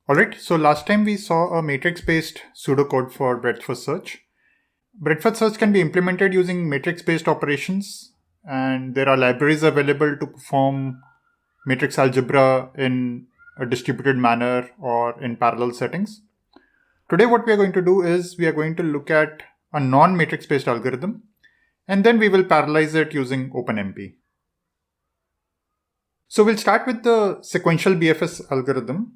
Alright, so last time we saw a matrix-based pseudocode for breadth-first search. Breadth-first search can be implemented using matrix-based operations, and there are libraries available to perform matrix algebra in a distributed manner or in parallel settings. Today what we are going to do is we are going to look at a non-matrix based algorithm, and then we will parallelize it using OpenMP. So we'll start with the sequential BFS algorithm.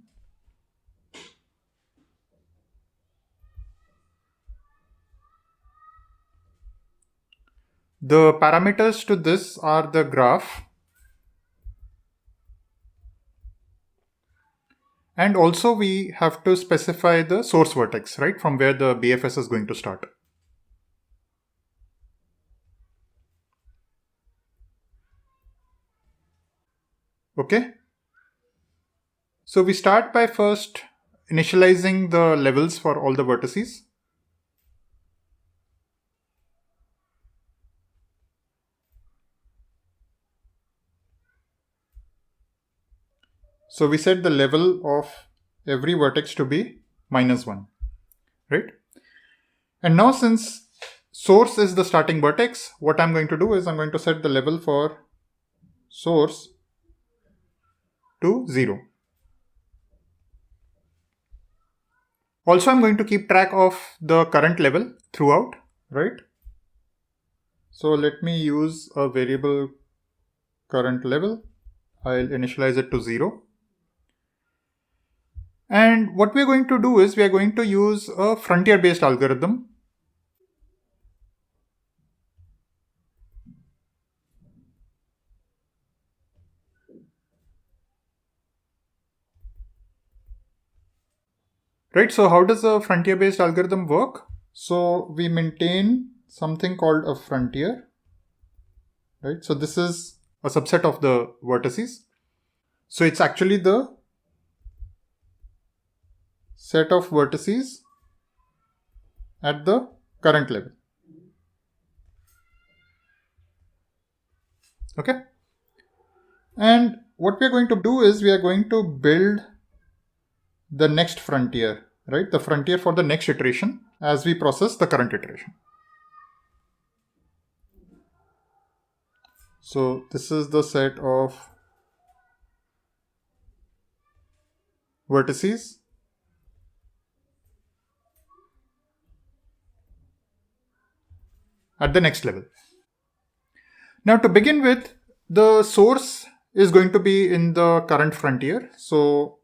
The parameters to this are the graph and also we have to specify the source vertex, right, from where the BFS is going to start. Okay. So we start by first initializing the levels for all the vertices. So we set the level of every vertex to be -1, right? And now since source is the starting vertex, what I'm going to do is I'm going to set the level for source to 0. Also, I'm going to keep track of the current level throughout, right? So let me use a variable current level. I'll initialize it to 0. And what we're going to do is we are going to use a frontier-based algorithm. Right, so how does a frontier-based algorithm work? So we maintain something called a frontier, right? So this is a subset of the vertices. So it's actually the set of vertices at the current level. Okay. And what we are going to do is we are going to build the next frontier, right? The frontier for the next iteration as we process the current iteration. So this is the set of vertices at the next level. Now to begin with, the source is going to be in the current frontier. So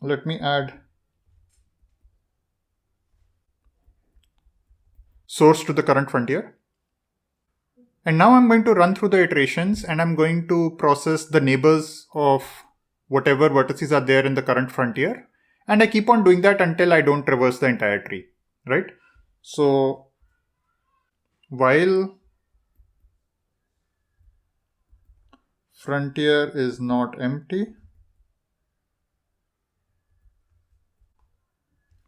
let me add source to the current frontier. And now I'm going to run through the iterations and I'm going to process the neighbors of whatever vertices are there in the current frontier. And I keep on doing that until I don't traverse the entire tree, right? So while frontier is not empty,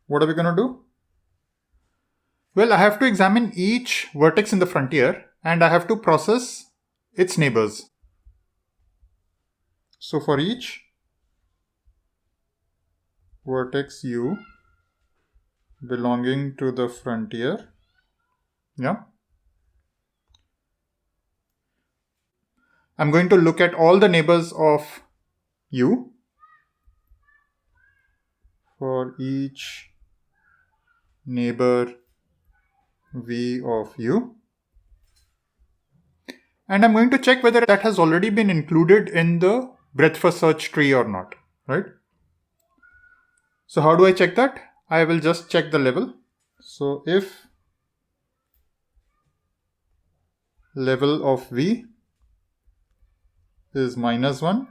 what are we going to do? Well, I have to examine each vertex in the frontier and I have to process its neighbors. So for each vertex u belonging to the frontier, I'm going to look at all the neighbors of u for each neighbor v of u. And I'm going to check whether that has already been included in the breadth-first search tree or not, right? So how do I check that? I will just check the level. So if level of v is -1,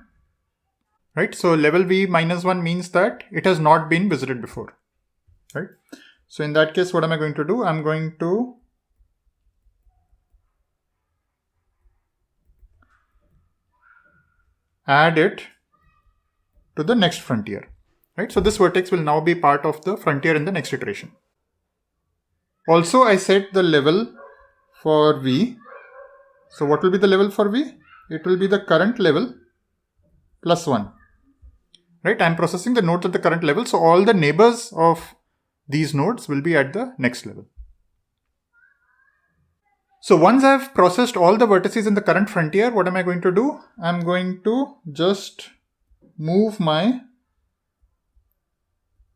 right? So level v -1 means that it has not been visited before, right? So in that case, what am I going to do? I'm going to add it to the next frontier, right? So this vertex will now be part of the frontier in the next iteration. Also, I set the level for v. So what will be the level for v? It will be the current level plus 1. right? I'm processing the nodes at the current level. So all the neighbors of these nodes will be at the next level. So once I've processed all the vertices in the current frontier, what am I going to do? I'm going to just move my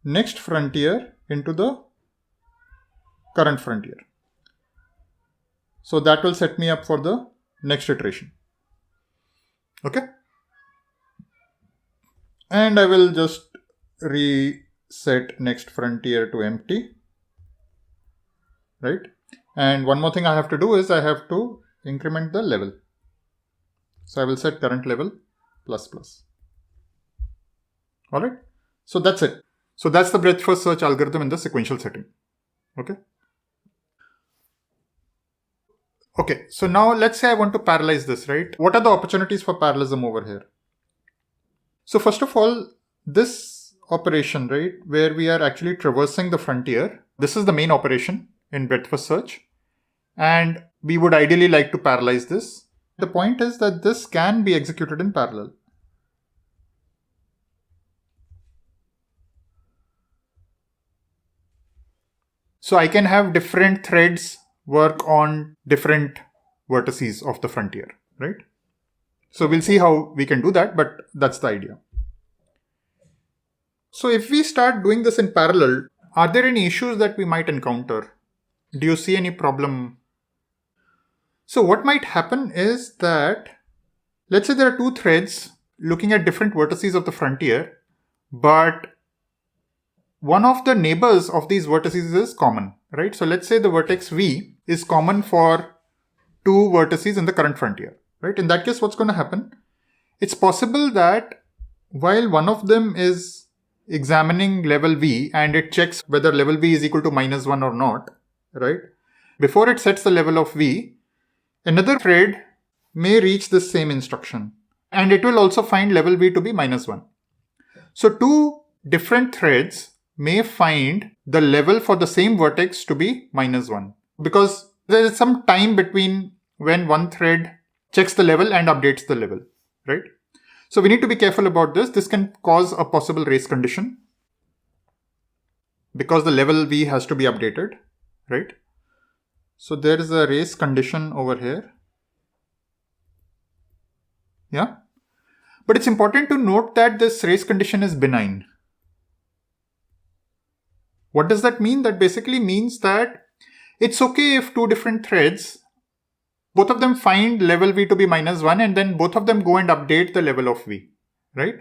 next frontier into the current frontier. So that will set me up for the next iteration. Okay. And I will just reset next frontier to empty. Right. And one more thing I have to do is I have to increment the level. So I will set current level plus plus. All right. So that's it. So that's the breadth first search algorithm in the sequential setting. Okay. Okay. So now let's say I want to parallelize this, right? What are the opportunities for parallelism over here? So first of all, this operation, right, where we are actually traversing the frontier, this is the main operation in breadth first search. And we would ideally like to parallelize this. The point is that this can be executed in parallel. So I can have different threads work on different vertices of the frontier, right? So we'll see how we can do that, but that's the idea. So if we start doing this in parallel, are there any issues that we might encounter? Do you see any problem? So what might happen is that, let's say there are two threads looking at different vertices of the frontier, but one of the neighbors of these vertices is common, right? So let's say the vertex V is common for two vertices in the current frontier, right? In that case, what's going to happen? It's possible that while one of them is examining level V and it checks whether level V is equal to -1 or not, right? Before it sets the level of V, another thread may reach the same instruction and it will also find level V to be -1. So two different threads may find the level for the same vertex to be -1 because there is some time between when one thread checks the level and updates the level, right? So we need to be careful about this. This can cause a possible race condition because the level V has to be updated, right? So there is a race condition over here. Yeah. But it's important to note that this race condition is benign. What does that mean? That basically means that it's okay if two different threads, both of them find level V to be -1 and then both of them go and update the level of V, right?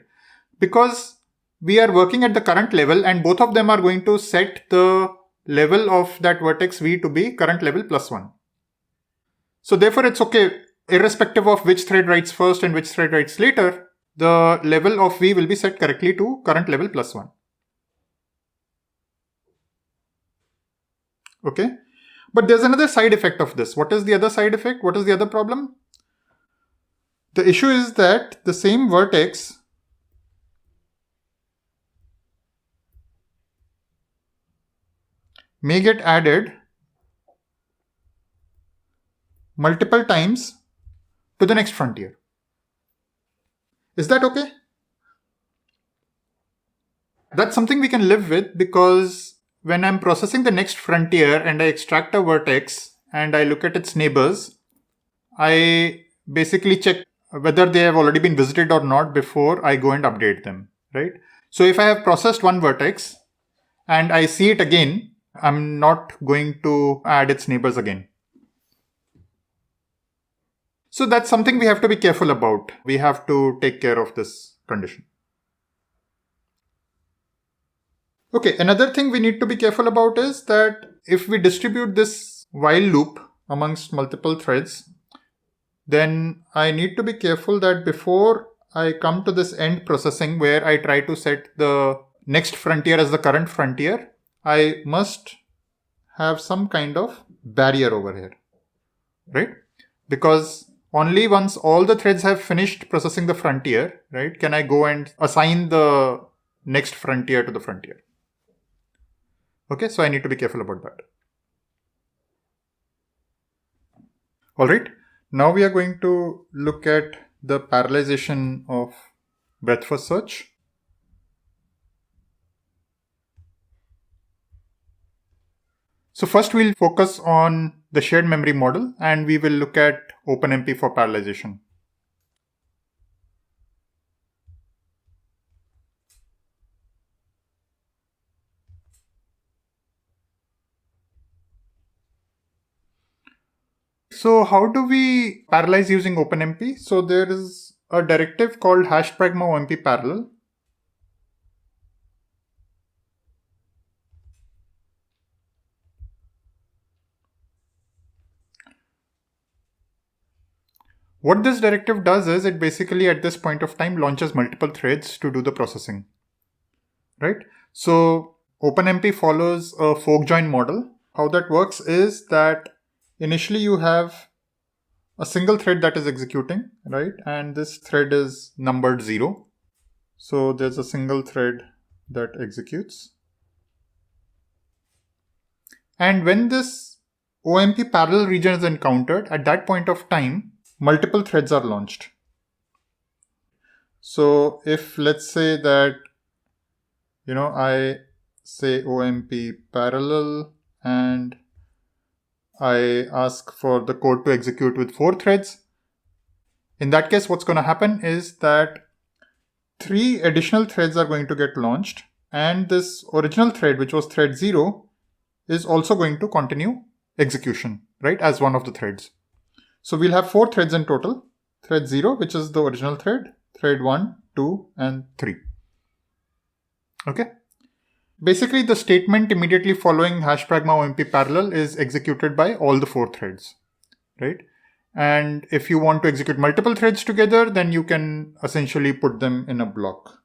Because we are working at the current level and both of them are going to set the level of that vertex V to be current level +1. So therefore it's okay, irrespective of which thread writes first and which thread writes later, the level of V will be set correctly to current level +1. Okay. But there's another side effect of this. What is the other side effect? What is the other problem? The issue is that the same vertex may get added multiple times to the next frontier. Is that okay? That's something we can live with because when I'm processing the next frontier and I extract a vertex and I look at its neighbors, I basically check whether they have already been visited or not before I go and update them, right? So if I have processed one vertex and I see it again, I'm not going to add its neighbors again. So that's something we have to be careful about. We have to take care of this condition. Okay, another thing we need to be careful about is that if we distribute this while loop amongst multiple threads, then I need to be careful that before I come to this end processing where I try to set the next frontier as the current frontier, I must have some kind of barrier over here, right? Because only once all the threads have finished processing the frontier, right, can I go and assign the next frontier to the frontier. Okay, so I need to be careful about that. All right, now we are going to look at the parallelization of breadth first search. So first we'll focus on the shared memory model and we will look at OpenMP for parallelization. So how do we parallelize using OpenMP? So there is a directive called #pragma-omp parallel. What this directive does is it basically at this point of time launches multiple threads to do the processing, right? So OpenMP follows a fork join model. How that works is that initially you have a single thread that is executing, right? And this thread is numbered 0. So there's a single thread that executes. And when this OMP parallel region is encountered, at that point of time, multiple threads are launched. So if let's say that, I say OMP parallel and I ask for the code to execute with 4 threads. In that case, what's going to happen is that 3 additional threads are going to get launched, and this original thread, which was thread 0, is also going to continue execution, right, as one of the threads. So we'll have 4 threads in total. Thread 0, which is the original thread, thread 1, 2, and 3. Okay. Basically, the statement immediately following #pragma-omp parallel is executed by all the 4 threads, right? And if you want to execute multiple threads together, then you can essentially put them in a block.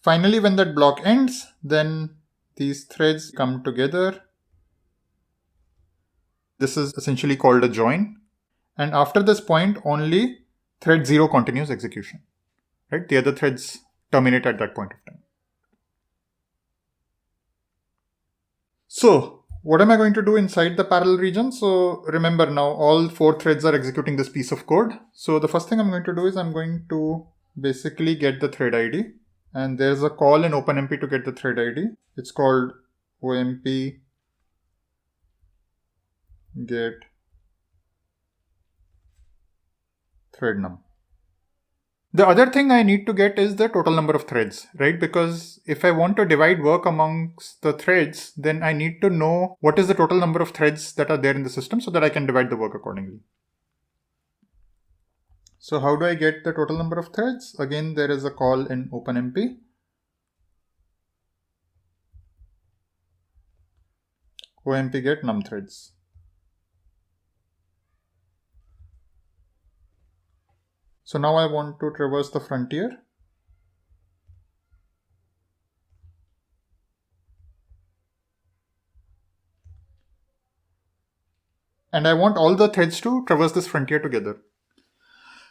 Finally, when that block ends, then these threads come together. This is essentially called a join. And after this point, only thread 0 continues execution, right? The other threads terminate at that point of time. So what am I going to do inside the parallel region? So remember now all 4 threads are executing this piece of code. So the first thing I'm going to do is I'm going to basically get the thread ID. And there's a call in OpenMP to get the thread ID. It's called OMP get thread num. The other thing I need to get is the total number of threads, right? Because if I want to divide work amongst the threads, then I need to know what is the total number of threads that are there in the system so that I can divide the work accordingly. So how do I get the total number of threads? Again, there is a call in OpenMP. OMP get num threads. So now I want to traverse the frontier. And I want all the threads to traverse this frontier together.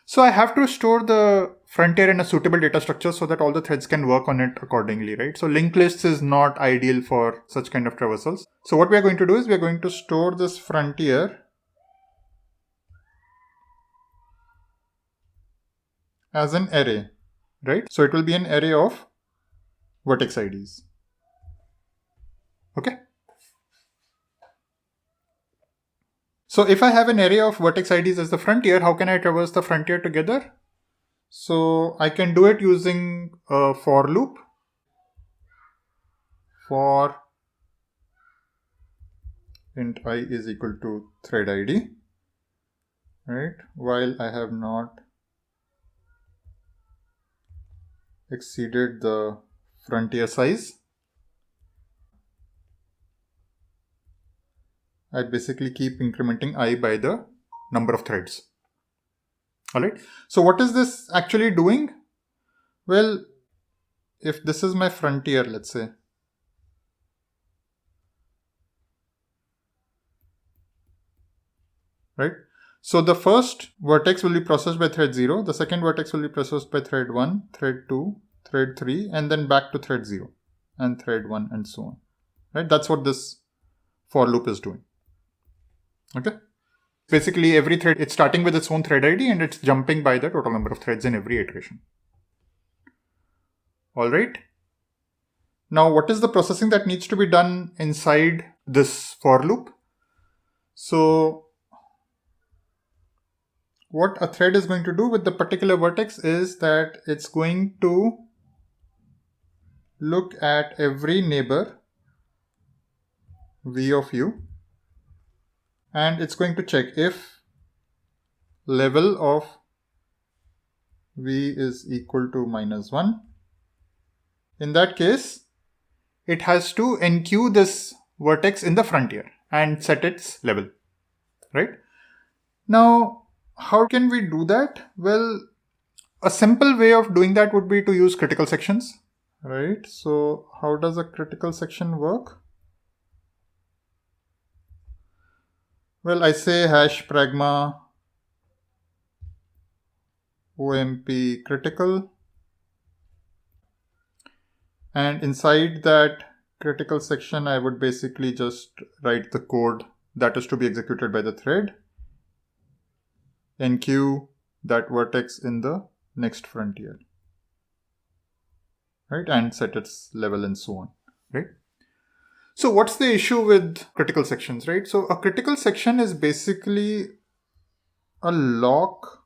So I have to store the frontier in a suitable data structure so that all the threads can work on it accordingly, right? So linked lists is not ideal for such kind of traversals. So what we are going to do is we are going to store this frontier as an array, right? So it will be an array of vertex IDs. Okay. So if I have an array of vertex IDs as the frontier, how can I traverse the frontier together? So I can do it using a for loop. For int I is equal to thread ID, right? While I have not exceeded the frontier size, I basically keep incrementing I by the number of threads. Alright, so what is this actually doing? Well, if this is my frontier, let's say, right? So the first vertex will be processed by thread 0, the second vertex will be processed by thread 1, thread 2, thread 3, and then back to thread 0, and thread 1, and so on. Right? That's what this for loop is doing. Okay. Basically, every thread, it's starting with its own thread ID and it's jumping by the total number of threads in every iteration. All right. Now, what is the processing that needs to be done inside this for loop? So what a thread is going to do with the particular vertex is that it's going to look at every neighbor v of u, and it's going to check if level of v is equal to -1. In that case, it has to enqueue this vertex in the frontier and set its level, right? Now, how can we do that? Well, a simple way of doing that would be to use critical sections, right? So how does a critical section work? Well, I say hash pragma OMP critical, and inside that critical section I would basically just write the code that is to be executed by the thread, enqueue that vertex in the next frontier, right, and set its level and so on, right? So what's the issue with critical sections, right? So a critical section is basically a lock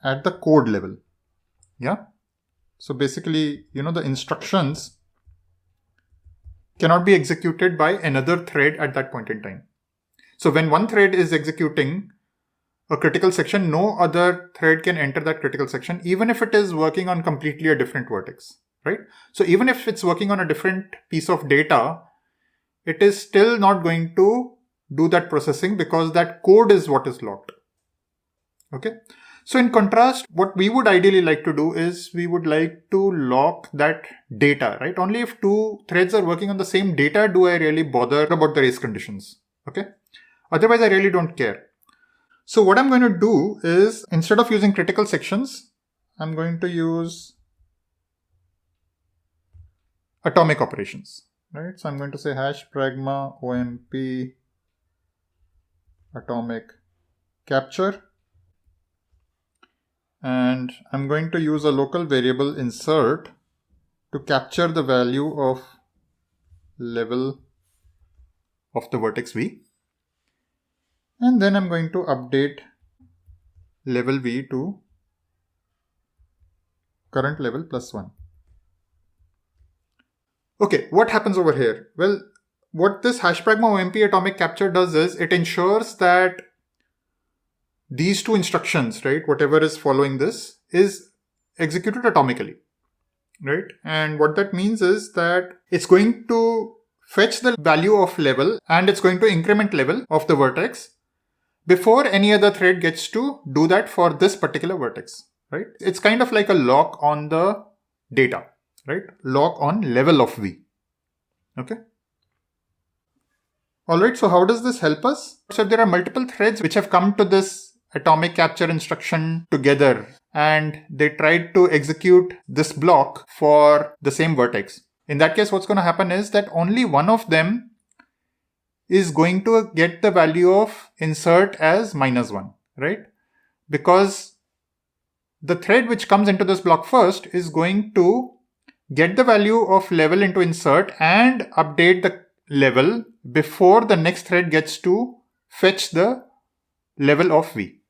at the code level. Yeah. So basically, the instructions cannot be executed by another thread at that point in time. So when one thread is executing a critical section, no other thread can enter that critical section, even if it is working on completely a different vertex, right? So even if it's working on a different piece of data, it is still not going to do that processing because that code is what is locked. Okay. So in contrast, what we would ideally like to do is we would like to lock that data, right? Only if two threads are working on the same data do I really bother about the race conditions. Okay. Otherwise, I really don't care. So what I'm going to do is, instead of using critical sections, I'm going to use atomic operations, right? So I'm going to say hash pragma OMP atomic capture. And I'm going to use a local variable insert to capture the value of level of the vertex v. And then I'm going to update level v to current level +1. Okay, what happens over here? Well, what this hash pragma OMP atomic capture does is it ensures that these two instructions, right, whatever is following this, is executed atomically, right? And what that means is that it's going to fetch the value of level and it's going to increment level of the vertex before any other thread gets to do that for this particular vertex, right? It's kind of like a lock on the data, right? Lock on level of v. Okay. All right. So how does this help us? So if there are multiple threads which have come to this atomic capture instruction together and they tried to execute this block for the same vertex, in that case, what's going to happen is that only one of them is going to get the value of insert as -1, right? Because the thread which comes into this block first is going to get the value of level into insert and update the level before the next thread gets to fetch the level of v.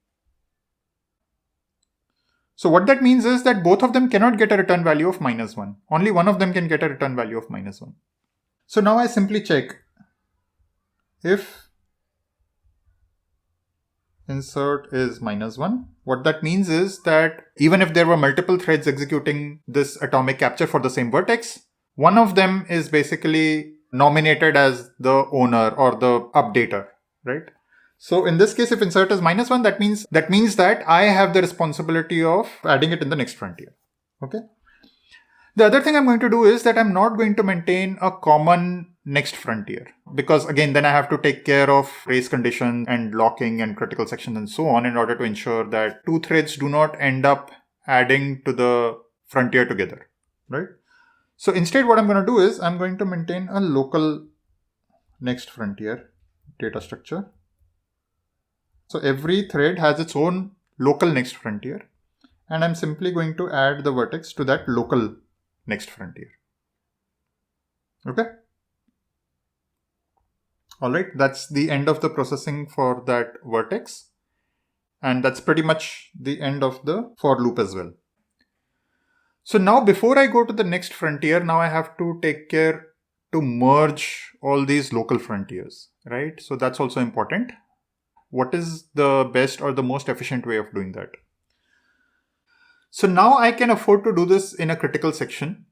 So what that means is that both of them cannot get a return value of -1. Only one of them can get a return value of -1. So now I simply check if insert is -1. What that means is that even if there were multiple threads executing this atomic capture for the same vertex, one of them is basically nominated as the owner or the updater, right? So in this case, if insert is -1, that means that I have the responsibility of adding it in the next frontier. Okay. The other thing I'm going to do is that I'm not going to maintain a common next frontier, because again, then I have to take care of race condition and locking and critical sections and so on in order to ensure that two threads do not end up adding to the frontier together, right? So instead, what I'm going to do is I'm going to maintain a local next frontier data structure. So every thread has its own local next frontier, and I'm simply going to add the vertex to that local next frontier. Okay. All right, that's the end of the processing for that vertex. And that's pretty much the end of the for loop as well. So now before I go to the next frontier, now I have to take care to merge all these local frontiers, right? So that's also important. What is the best or the most efficient way of doing that? So now I can afford to do this in a critical section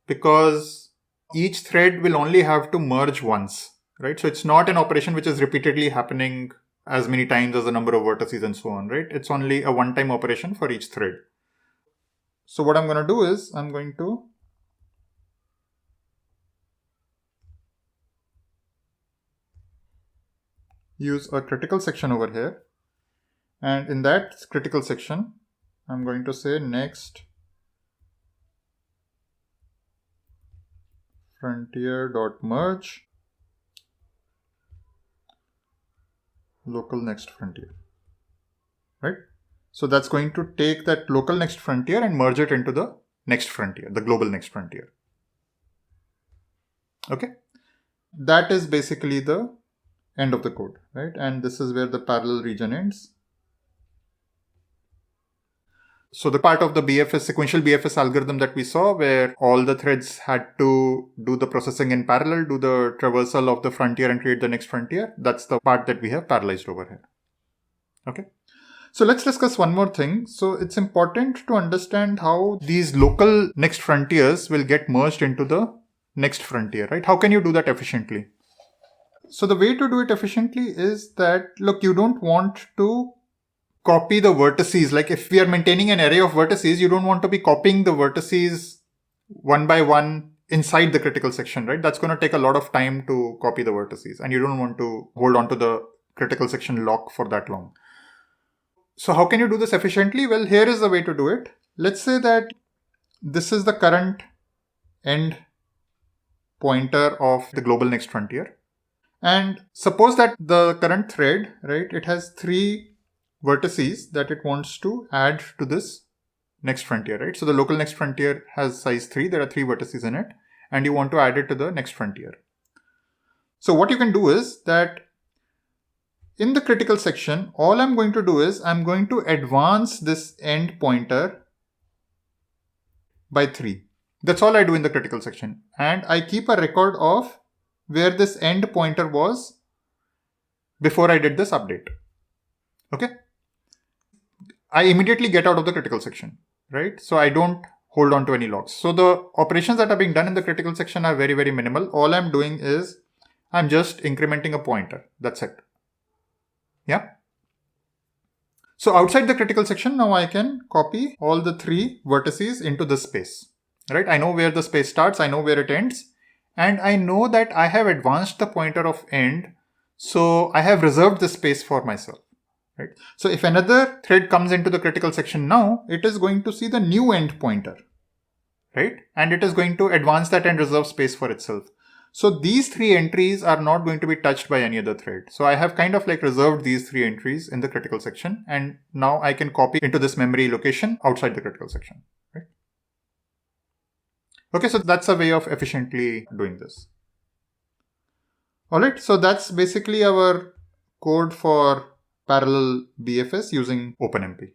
because each thread will only have to merge once, right? So it's not an operation which is repeatedly happening as many times as the number of vertices and so on, right? It's only a one-time operation for each thread. So what I'm going to do is I'm going to use a critical section over here. And in that critical section, I'm going to say next frontier.merge local next frontier, right? So that's going to take that local next frontier and merge it into the next frontier, the global next frontier. Okay. That is basically the end of the code, right? And this is where the parallel region ends. So the part of the BFS, sequential BFS algorithm that we saw, where all the threads had to do the processing in parallel, do the traversal of the frontier and create the next frontier, that's the part that we have parallelized over here. Okay. So let's discuss one more thing. So it's important to understand how these local next frontiers will get merged into the next frontier, right? How can you do that efficiently? So the way to do it efficiently is that, look, you don't want to copy the vertices. Like if we are maintaining an array of vertices, you don't want to be copying the vertices one by one inside the critical section, right? That's going to take a lot of time to copy the vertices, and you don't want to hold on to the critical section lock for that long. So how can you do this efficiently? Well, here is the way to do it. Let's say that this is the current end pointer of the global next frontier. And suppose that the current thread, right, it has 3 vertices that it wants to add to this next frontier, right? So the local next frontier has size 3. There are 3 vertices in it, and you want to add it to the next frontier. So what you can do is that in the critical section, all I'm going to do is I'm going to advance this end pointer by 3. That's all I do in the critical section. And I keep a record of where this end pointer was before I did this update. Okay. I immediately get out of the critical section, right? So I don't hold on to any logs. So the operations that are being done in the critical section are very, very minimal. All I'm doing is I'm just incrementing a pointer. That's it. Yeah. So outside the critical section, now I can copy all the 3 vertices into this space, right? I know where the space starts. I know where it ends. And I know that I have advanced the pointer of end. So I have reserved the space for myself, right? So if another thread comes into the critical section now, it is going to see the new end pointer, right? And it is going to advance that and reserve space for itself. So these 3 entries are not going to be touched by any other thread. So I have kind of like reserved these 3 entries in the critical section. And now I can copy into this memory location outside the critical section, right? Okay, so that's a way of efficiently doing this. All right, so that's basically our code for parallel BFS using OpenMP.